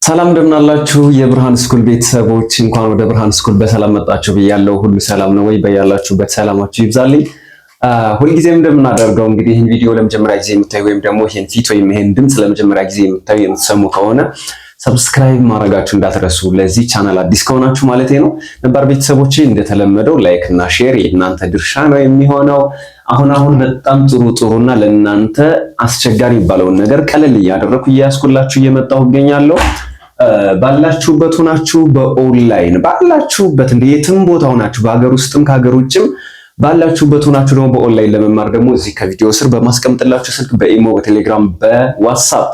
ሰላም እንደምናላችሁ የብርሃን ስኩል ቤተሰቦች እንኳን ወደ ብርሃን ስኩል በሰላም መጣችሁ ብያለሁ። ሁሉ ሰላም ነው ወይ? በያላችሁበት ሰላማችሁ ይብዛልኝ። ሁልጊዜም እንደምናደርገው እንግዲህ ይህን ቪዲዮ ለመጀመሪያ ጊዜ የምታዩ ወይም ደግሞ ይህን ፊት ወይም ይህን ድምፅ ለመጀመሪያ ጊዜ የምታዩ የምትሰሙ ከሆነ ሰብስክራይብ ማድረጋችሁ እንዳትረሱ፣ ለዚህ ቻናል አዲስ ከሆናችሁ ማለት ነው። ነባር ቤተሰቦቼ እንደተለመደው ላይክ እና ሼር የእናንተ ድርሻ ነው የሚሆነው። አሁን በጣም ጥሩና ለእናንተ አስቸጋሪ የሚባለውን ነገር ቀለል እያደረኩ እያያዝኩላችሁ እየመጣሁ እገኛለሁ። ባላችሁበት ሆናችሁ በኦንላይን ባላችሁበት እንደ የትም ቦታ ሆናችሁ በሀገር ውስጥም ከሀገር ውጭም ባላችሁበት ሆናችሁ ደግሞ በኦንላይን ለመማር ደግሞ እዚህ ከቪዲዮ ስር በማስቀምጥላችሁ ስልክ በኢሞ፣ በቴሌግራም፣ በዋትስአፕ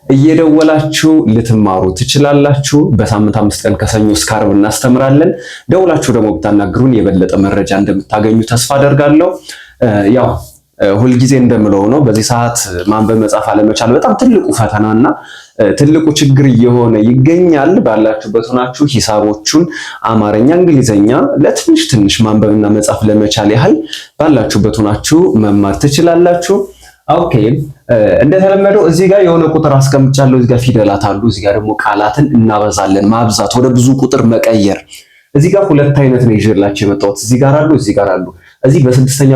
እየደወላችሁ ልትማሩ ትችላላችሁ። በሳምንት 5 ቀን ከሰኞ እስከ ዓርብ እናስተምራለን። ደውላችሁ ደግሞ ብታናግሩን የበለጠ መረጃ እንደምታገኙ ተስፋ አደርጋለሁ። ያው ሁልጊዜ እንደምለው ነው፣ በዚህ ሰዓት ማንበብ መጻፍ አለመቻል በጣም ትልቁ ፈተናና ትልቁ ችግር እየሆነ ይገኛል። ባላችሁበት ሆናችሁ ሂሳቦቹን አማርኛ፣ እንግሊዘኛ ለትንሽ ማንበብና መጻፍ ለመቻል ያህል ባላችሁበት ሆናችሁ መማር ትችላላችሁ። ኦኬ፣ እንደተለመደው እዚህ ጋር የሆነ ቁጥር አስቀምጫለሁ። እዚህ ጋር ፊደላት አሉ። እዚህ ጋር ደግሞ ቃላትን እናበዛለን፣ ማብዛት፣ ወደ ብዙ ቁጥር መቀየር። እዚህ ጋር ሁለት አይነት ነው ይዤላችሁ የመጣሁት። እዚህ ጋር አሉ፣ እዚህ ጋር አሉ። እዚህ በስድስተኛ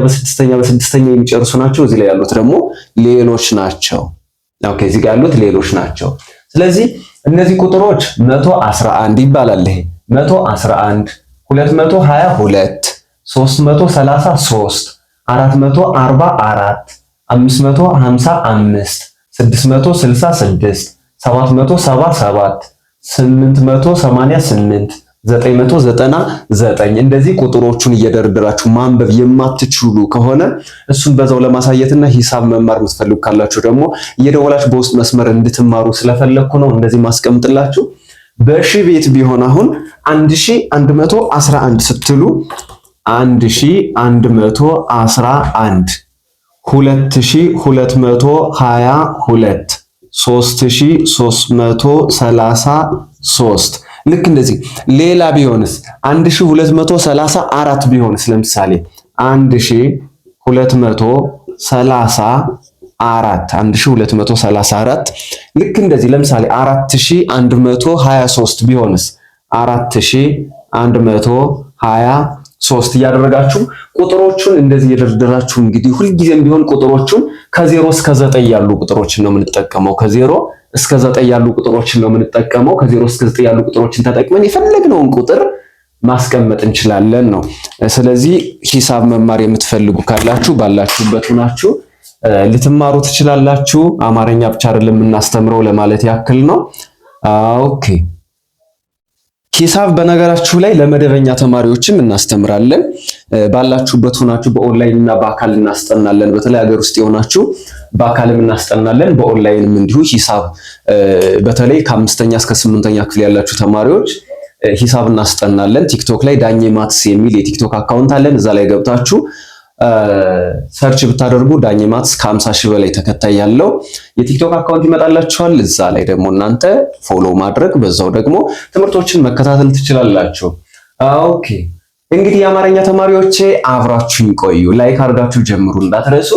የሚጨርሱ ናቸው። እዚህ ላይ ያሉት ደግሞ ሌሎች ናቸው። ኦኬ፣ እዚህ ጋር ያሉት ሌሎች ናቸው። ስለዚህ እነዚህ ቁጥሮች 111 ይባላል። ይሄ 111 222 333 444 555 666 777 888 999 እንደዚህ ቁጥሮቹን እየደረደራችሁ ማንበብ የማትችሉ ከሆነ እሱን በዛው ለማሳየትና ሂሳብ መማር የምትፈልጉ ካላችሁ ደግሞ እየደወላችሁ በውስጥ መስመር እንድትማሩ ስለፈለኩ ነው እንደዚህ ማስቀምጥላችሁ። በሺ ቤት ቢሆን አሁን 1111 ስትሉ 1111 2222 3333 ልክ እንደዚህ። ሌላ ቢሆንስ 1234 ቢሆንስ ለምሳሌ 1234 ልክ እንደዚህ። ለምሳሌ 4123 ቢሆንስ 4123 እያደረጋችሁ ቁጥሮቹን እንደዚህ እየደረደራችሁ እንግዲህ ሁልጊዜም ቢሆን ቁጥሮቹን ከ0 እስከ 9 ያሉ ቁጥሮችን ነው የምንጠቀመው። ከ0 እስከ 9 ያሉ ቁጥሮችን ነው የምንጠቀመው። ከ0 እስከ 9 ያሉ ቁጥሮችን ተጠቅመን የፈለግነውን ቁጥር ማስቀመጥ እንችላለን ነው። ስለዚህ ሂሳብ መማር የምትፈልጉ ካላችሁ ባላችሁበት ሆናችሁ ልትማሩ ትችላላችሁ። አማርኛ ብቻ አይደለም የምናስተምረው ለማለት ያክል ነው። ኦኬ፣ ሂሳብ በነገራችሁ ላይ ለመደበኛ ተማሪዎችም እናስተምራለን። ባላችሁበት ሆናችሁ በኦንላይን እና በአካል እናስጠናለን። በተለይ ሀገር ውስጥ የሆናችሁ በአካልም እናስጠናለን፣ በኦንላይንም እንዲሁ ሂሳብ። በተለይ ከ5ኛ እስከ 8ኛ ክፍል ያላችሁ ተማሪዎች ሂሳብ እናስጠናለን። ቲክቶክ ላይ ዳኜ ማትስ የሚል የቲክቶክ አካውንት አለን። እዛ ላይ ገብታችሁ ሰርች ብታደርጉ ዳኜ ማትስ ከ50 ሺህ በላይ ተከታይ ያለው የቲክቶክ አካውንት ይመጣላችኋል። እዛ ላይ ደግሞ እናንተ ፎሎ ማድረግ በዛው ደግሞ ትምህርቶችን መከታተል ትችላላችሁ። ኦኬ፣ እንግዲህ የአማርኛ ተማሪዎቼ አብራችሁኝ ቆዩ። ላይክ አድርጋችሁ ጀምሩ እንዳትረሱ።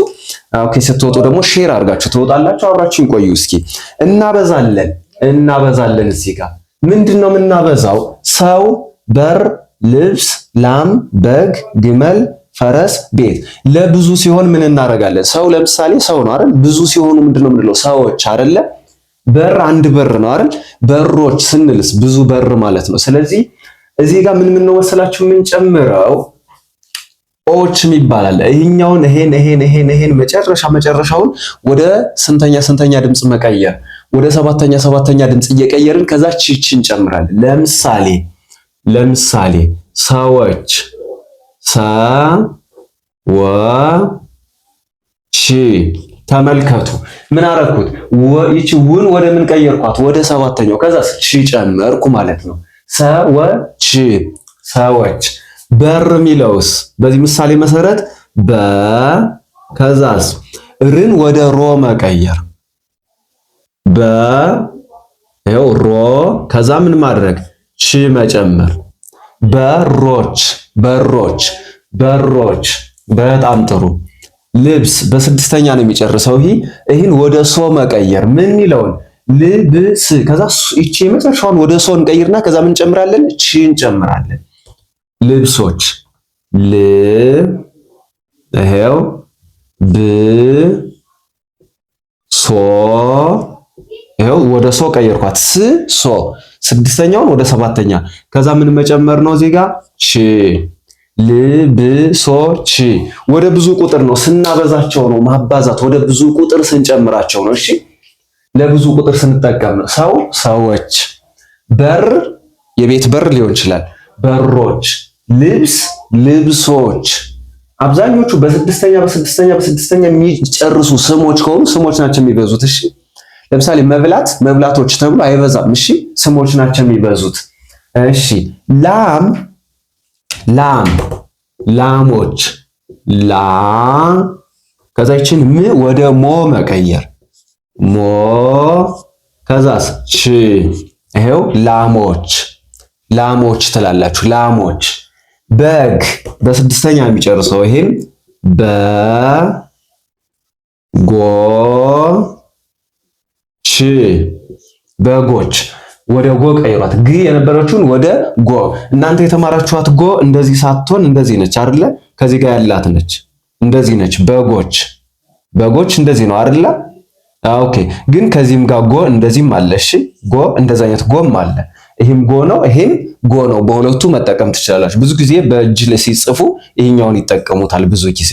ኦኬ፣ ስትወጡ ደግሞ ሼር አድርጋችሁ ትወጣላችሁ። አብራችሁኝ ቆዩ። እስኪ እናበዛለን። እዚህ ጋር ምንድነው የምናበዛው? ሰው፣ በር፣ ልብስ፣ ላም፣ በግ፣ ግመል፣ ፈረስ፣ ቤት። ለብዙ ሲሆን ምን እናደርጋለን? ሰው ለምሳሌ ሰው ነው አይደል? ብዙ ሲሆኑ ምንድነው የምንለው? ሰዎች አይደለ? በር አንድ በር ነው አይደል? በሮች ስንልስ ብዙ በር ማለት ነው። ስለዚህ እዚህ ጋር ምን ነው መሰላችሁ የምንጨምረው? ኦችም ይባላል። ይሄኛውን ይሄን መጨረሻውን ወደ ስንተኛ ድምጽ መቀየር፣ ወደ ሰባተኛ ድምጽ እየቀየርን ከዛ ቺቺ እንጨምራለን። ለምሳሌ ሰዎች፣ ሰዎች። ተመልከቱ ምን አረኩት? ይቺ ውን ወደ ምን ቀየርኳት? ወደ 7ኛው። ከዛ ቺ ጨመርኩ ማለት ነው። ሰዎች። በር ሚለውስ በዚህ ምሳሌ መሰረት ከዛስ ርን ወደ ሮ መቀየር። ይኸው ሮ፣ ከዛ ምን ማድረግ? ቺ መጨመር። በሮች። በጣም ጥሩ። ልብስ በስድስተኛ ነው የሚጨርሰው። ይህን ወደ ሶ መቀየር ምን ይለውን ልብስ ከዛ እቺ የመጨረሻውን ወደ ሶ እንቀይርና ከዛ ምን እንጨምራለን? ቺ እንጨምራለን። ልብሶች ል ይሄው ብ ሶ ይሄው ወደ ሶ ቀየርኳት። ሶ ስድስተኛውን ወደ ሰባተኛ ከዛ ምን መጨመር ነው እዚህ ጋር ቺ ልብሶች ወደ ብዙ ቁጥር ነው ስናበዛቸው ነው ማባዛት ወደ ብዙ ቁጥር ስንጨምራቸው ነው። እሺ ለብዙ ቁጥር ስንጠቀም ነው። ሰው ሰዎች፣ በር የቤት በር ሊሆን ይችላል በሮች፣ ልብስ ልብሶች። አብዛኞቹ በስድስተኛ የሚጨርሱ ስሞች ከሆኑ ስሞች ናቸው የሚበዙት። እሺ ለምሳሌ መብላት መብላቶች ተብሎ አይበዛም። እሺ ስሞች ናቸው የሚበዙት። እሺ ላም ላሞች ላ ከዛ ይችን ም ወደ ሞ መቀየር ሞ ከዛስ ች ይሄው ላሞች ትላላችሁ። ላሞች በግ በስድስተኛ የሚጨርሰው ይሄም በጎች በጎች ወደ ጎ ቀይሯት። ግ የነበረችውን ወደ ጎ። እናንተ የተማራችኋት ጎ እንደዚህ ሳትሆን እንደዚህ ነች አይደለ? ከዚህ ጋር ያላት ነች እንደዚህ ነች። በጎች እንደዚህ ነው አይደለ? ኦኬ። ግን ከዚህም ጋር ጎ እንደዚህም አለ። እሺ ጎ እንደዛ አይነት ጎም አለ። ይሄም ጎ ነው፣ ይሄም ጎ ነው። በሁለቱ መጠቀም ትችላላችሁ። ብዙ ጊዜ በእጅ ላይ ሲጽፉ ይሄኛውን ይጠቀሙታል። ብዙ ጊዜ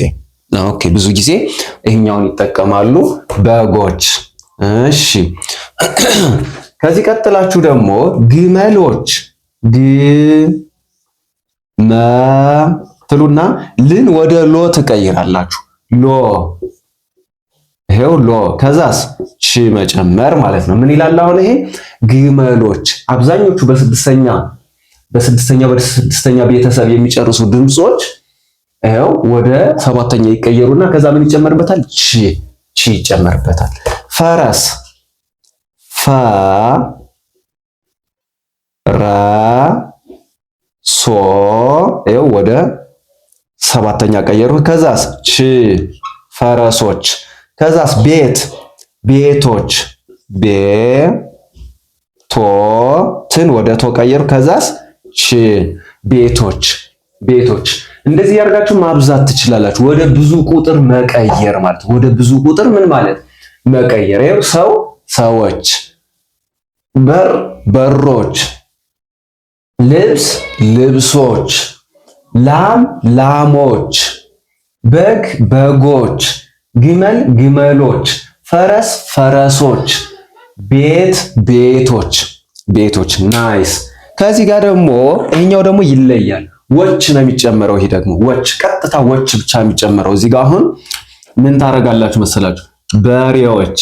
ብዙ ጊዜ ይሄኛውን ይጠቀማሉ በጎች። እሺ ከዚህ ቀጥላችሁ ደግሞ ግመሎች ትሉና ልን ወደ ሎ ትቀይራላችሁ። ሎ ይሄው ሎ ከዛስ ቺ መጨመር ማለት ነው። ምን ይላል አሁን ይሄ ግመሎች። አብዛኞቹ በስድስተኛ ቤተሰብ የሚጨርሱ ድምጾች ይሄው ወደ ሰባተኛ ይቀየሩና ከዛ ምን ይጨመርበታል? ቺ ይጨመርበታል። ፈረስ ሶ ይኸው ወደ ሰባተኛ ቀየሩ። ከዛስ ች ፈረሶች። ከዛስ ቤቶች ቤቶትን ወደ ቶ ቀየሩ። ከዛስ ች ቤቶች። እንደዚህ ያርጋችሁ ማብዛት ትችላላችሁ። ወደ ብዙ ቁጥር መቀየር ማለት ወደ ብዙ ቁጥር ምን ማለት መቀየር። ይኸው ሰው ሰዎች፣ በር በሮች፣ ልብስ ልብሶች፣ ላም ላሞች፣ በግ በጎች፣ ግመል ግመሎች፣ ፈረስ ፈረሶች፣ ቤቶች። ናይስ። ከዚህ ጋር ደግሞ ይሄኛው ደግሞ ይለያል። ወች ነው የሚጨመረው። ይሄ ደግሞ ወች ቀጥታ ወች ብቻ የሚጨመረው። እዚህ ጋር አሁን ምን ታረጋላችሁ መሰላችሁ? በሬዎች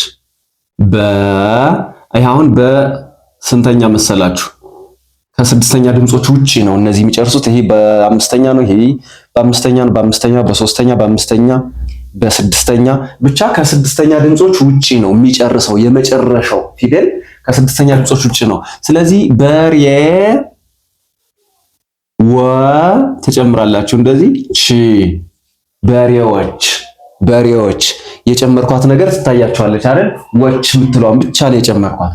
አሁን በስንተኛ መሰላችሁ? ከስድስተኛ ድምጾች ውጪ ነው እነዚህ የሚጨርሱት። ይሄ በአምስተኛ ነው፣ ይሄ በአምስተኛ ነው፣ በሶስተኛ፣ በአምስተኛ፣ በስድስተኛ ብቻ ከስድስተኛ ድምጾች ውጪ ነው የሚጨርሰው። የመጨረሻው ፊደል ከስድስተኛ ድምጾች ውጪ ነው። ስለዚህ በሬ ወ ተጨምራላችሁ እንደዚህ ቺ በሬዎች የጨመርኳት ነገር ትታያችኋለች አይደል? ወች የምትለዋን ብቻ ነው የጨመርኳት።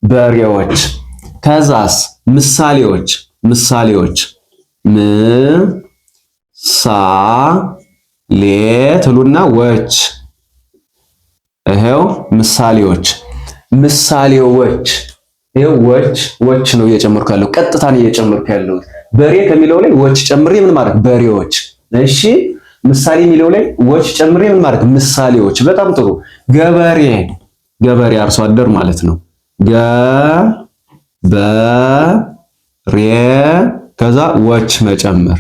በሬዎች። ከዛስ ምሳሌዎች ትሉና ወች ይሄው ምሳሌዎች ይሄው ወች ነው እየጨመርኩ ያለው። ቀጥታ ነው እየጨመርኩ ያለው። በሬ ከሚለው ላይ ወች ጨምሬ ምን ማድረግ በሬዎች። እሺ ምሳሌ የሚለው ላይ ወች ጨምሬ ምን ማድረግ ምሳሌዎች። በጣም ጥሩ። ገበሬ አርሶ አደር ማለት ነው። ገበሬ ከዛ ወች መጨመር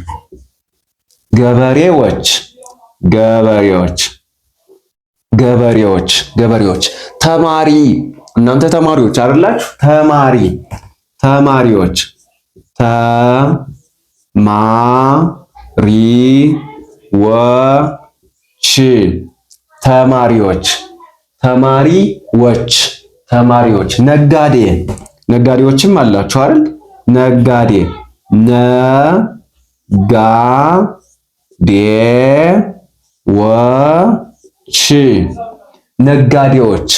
ገበሬዎች። ተማሪ እናንተ ተማሪዎች አይደላችሁ? ተማሪዎች ተማሪዎች። ነጋዴዎችም አላችሁ አይደል? ነጋዴዎች።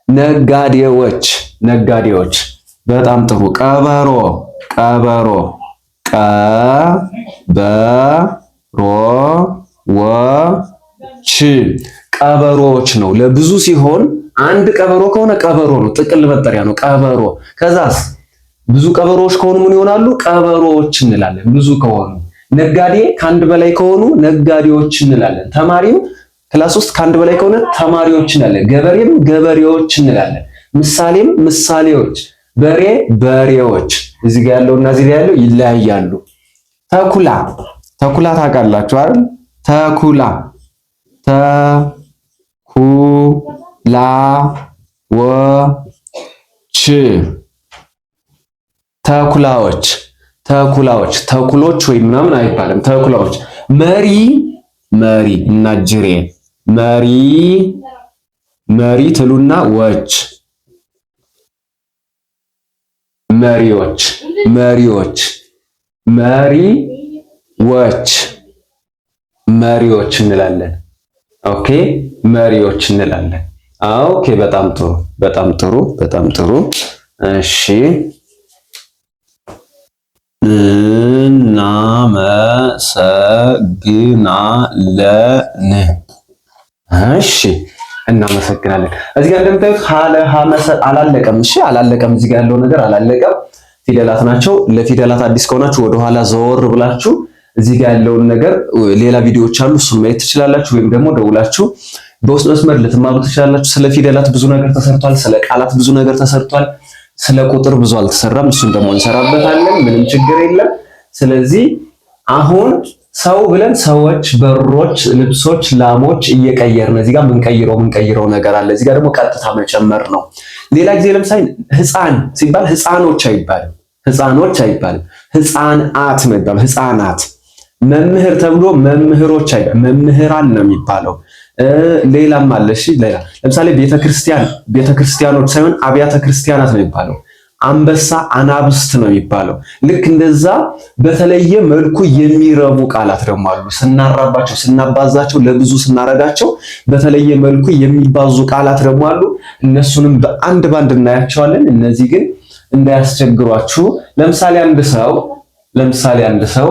ነጋዴዎች ነጋዴዎች። በጣም ጥሩ። ቀበሮ ቀበሮ ቀበሮዎች ቀበሮዎች ነው። ለብዙ ሲሆን አንድ ቀበሮ ከሆነ ቀበሮ ነው፣ ጥቅል መጠሪያ ነው ቀበሮ። ከዛስ ብዙ ቀበሮዎች ከሆኑ ምን ይሆናሉ? ቀበሮዎች እንላለን። ብዙ ከሆኑ ነጋዴ ከአንድ በላይ ከሆኑ ነጋዴዎች እንላለን። ተማሪም ክላስ ውስጥ ከአንድ በላይ ከሆነ ተማሪዎች እንላለን። ገበሬም ገበሬዎች እንላለን። ምሳሌም ምሳሌዎች፣ በሬ በሬዎች። እዚህ ጋር ያለውና እዚህ ጋር ያለው ይለያያሉ። ተኩላ ተኩላ ታውቃላችሁ አይደል? ተኩላ ተኩላዎች ተኩላዎች ተኩላዎች ተኩሎች ወይ ምናምን አይባልም። ተኩላዎች። መሪ መሪ እና ጅሬ መሪ መሪ ትሉና ዎች መሪዎች መሪዎች መሪዎች መሪዎች እንላለን። ኦኬ መሪዎች እንላለን። ኦኬ በጣም ጥሩ በጣም ጥሩ በጣም ጥሩ። እሺ እናመሰግናለን። እሺ እናመሰግናለን። እዚህ ጋር እንደምታዩት አላለቀም። እሺ አላለቀም። እዚህ ጋር ያለው ነገር አላለቀም። ፊደላት ናቸው። ለፊደላት አዲስ ከሆናችሁ ወደኋላ ዘወር ብላችሁ እዚህ ጋር ያለውን ነገር ሌላ ቪዲዮዎች አሉ፣ እሱን ማየት ትችላላችሁ። ወይም ደግሞ ደውላችሁ በውስጥ መስመር ልትማሩ ትችላላችሁ። ስለ ፊደላት ብዙ ነገር ተሰርቷል። ስለ ቃላት ብዙ ነገር ተሰርቷል። ስለ ቁጥር ብዙ አልተሰራም። እሱን ደግሞ እንሰራበታለን። ምንም ችግር የለም። ስለዚህ አሁን ሰው ብለን ሰዎች፣ በሮች፣ ልብሶች፣ ላሞች እየቀየርን እዚህ ጋር ምንቀይረው ነገር አለ። እዚህ ጋር ደግሞ ቀጥታ መጨመር ነው። ሌላ ጊዜ ለምሳሌ ህፃን ሲባል ህፃኖች አይባልም። ህፃኖች አይባልም። ህፃናት ነው የሚባለው። ህፃናት። መምህር ተብሎ መምህሮች አይባልም። መምህራን ነው የሚባለው። ሌላም አለ። እሺ ሌላ ለምሳሌ ቤተክርስቲያኖች ሳይሆን አብያተ ክርስቲያናት ነው የሚባለው። አንበሳ አናብስት ነው የሚባለው። ልክ እንደዛ በተለየ መልኩ የሚረቡ ቃላት ደግሞ አሉ። ስናራባቸው፣ ስናባዛቸው፣ ለብዙ ስናረጋቸው በተለየ መልኩ የሚባዙ ቃላት ደግሞ አሉ። እነሱንም በአንድ ባንድ እናያቸዋለን። እነዚህ ግን እንዳያስቸግሯችሁ። ለምሳሌ አንድ ሰው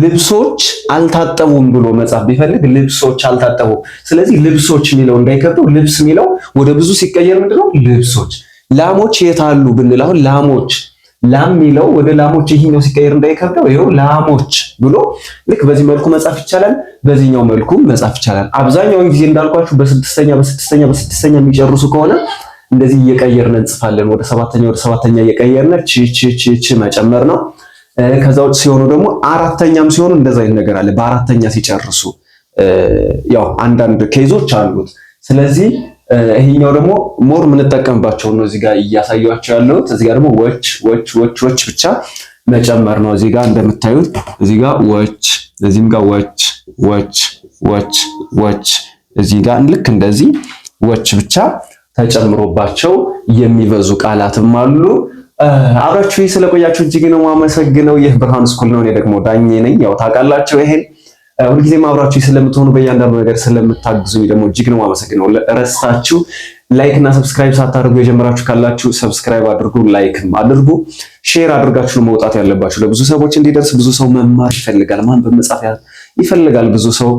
ልብሶች አልታጠቡም ብሎ መጻፍ ቢፈልግ ልብሶች አልታጠቡም። ስለዚህ ልብሶች የሚለው እንዳይከብደው ልብስ የሚለው ወደ ብዙ ሲቀየር ምንድነው? ልብሶች። ላሞች የት አሉ ብንል አሁን ላም የሚለው ወደ ላሞች ይሄኛው ሲቀየር እንዳይከብደው ይሄው ላሞች ብሎ ልክ በዚህ መልኩ መጻፍ ይቻላል። በዚህኛው መልኩ መጻፍ ይቻላል። አብዛኛውን ጊዜ እንዳልኳችሁ በስድስተኛ የሚጨርሱ ከሆነ እንደዚህ እየቀየርን እንጽፋለን። ወደ ሰባተኛ እየቀየርን ቺ መጨመር ነው። ከዛ ውጭ ሲሆኑ ደግሞ አራተኛም ሲሆኑ እንደዛ አይነት ነገር አለ። በአራተኛ ሲጨርሱ ያው አንዳንድ ኬዞች አሉት። ስለዚህ ይሄኛው ደግሞ ሞር የምንጠቀምባቸው ነው። እዚህ ጋር እያሳያችሁ ያለሁት እዚህ ጋር ደግሞ ዎች ብቻ መጨመር ነው። እዚህ ጋር እንደምታዩት እዚህ ጋር ዎች፣ እዚህም ጋር ዎች እዚህ ጋር ልክ እንደዚህ ዎች ብቻ ተጨምሮባቸው የሚበዙ ቃላትም አሉ። አብራችሁ ስለቆያችሁ እጅግ ነው የማመሰግነው። ይህ ብርሃን ስኩል ነው። እኔ ደግሞ ዳኜ ነኝ። ያው ታውቃላችሁ ይሄን ሁልጊዜም አብራችሁ ስለምትሆኑ በእያንዳንዱ ነገር ስለምታግዙኝ ደግሞ እጅግ ነው የማመሰግነው። ረስታችሁ ላይክ እና ሰብስክራይብ ሳታደርጉ የጀመራችሁ ካላችሁ ሰብስክራይብ አድርጉ፣ ላይክም አድርጉ፣ ሼር አድርጋችሁ ነው መውጣት ያለባችሁ። ለብዙ ሰዎች እንዲደርስ ብዙ ሰው መማር ይፈልጋል፣ ማንበብ መጻፍ ይፈልጋል። ብዙ ሰው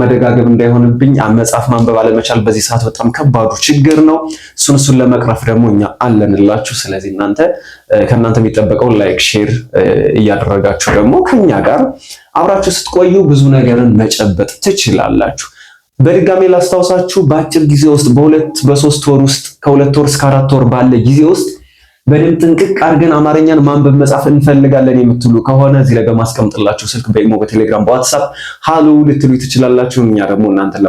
መደጋገም እንዳይሆንብኝ መጻፍ ማንበብ አለመቻል በዚህ ሰዓት በጣም ከባዱ ችግር ነው። እሱን ለመቅረፍ ደግሞ እኛ አለንላችሁ። ስለዚህ ከእናንተ የሚጠበቀው ላይክ ሼር እያደረጋችሁ ደግሞ ከኛ ጋር አብራችሁ ስትቆዩ ብዙ ነገርን መጨበጥ ትችላላችሁ። በድጋሜ ላስታውሳችሁ በአጭር ጊዜ ውስጥ በ3 ወር ውስጥ ከ2 ወር እስከ 4 ወር ባለ ጊዜ ውስጥ በደንብ ጥንቅቅ አድርገን አማርኛን ማንበብ መጻፍ እንፈልጋለን የምትሉ ከሆነ እዚህ ላይ በማስቀምጥላችሁ ስልክ በኢሞ፣ በቴሌግራም፣ በዋትስአፕ ሃሎ ልትሉ ትችላላችሁ። እኛ ደግሞ እናንተን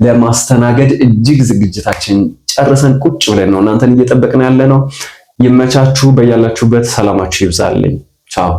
ለማስተናገድ እጅግ ዝግጅታችን ጨርሰን ቁጭ ብለን ነው እናንተን እየጠበቅን ያለ ነው። ይመቻችሁ። በያላችሁበት ሰላማችሁ ይብዛልኝ። ቻው።